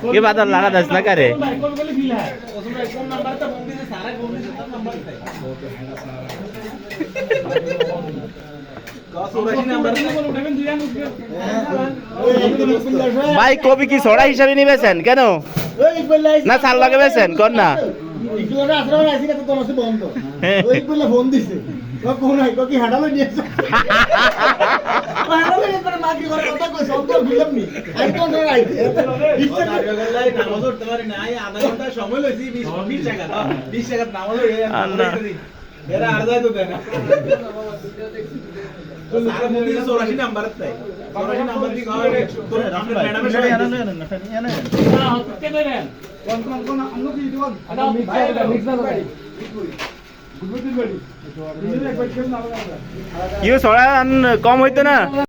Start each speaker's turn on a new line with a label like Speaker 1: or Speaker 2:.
Speaker 1: কি বাদর লাগা দাস না কারে ভাই কবি কি ছড়া হিসাবে নিবেছেন কেন না চাল লাগাবেছেন কোন না
Speaker 2: ফোন দিছে কোন কি হাঁটালো নিয়েছে
Speaker 1: ইউ ছড়া কম হইতো না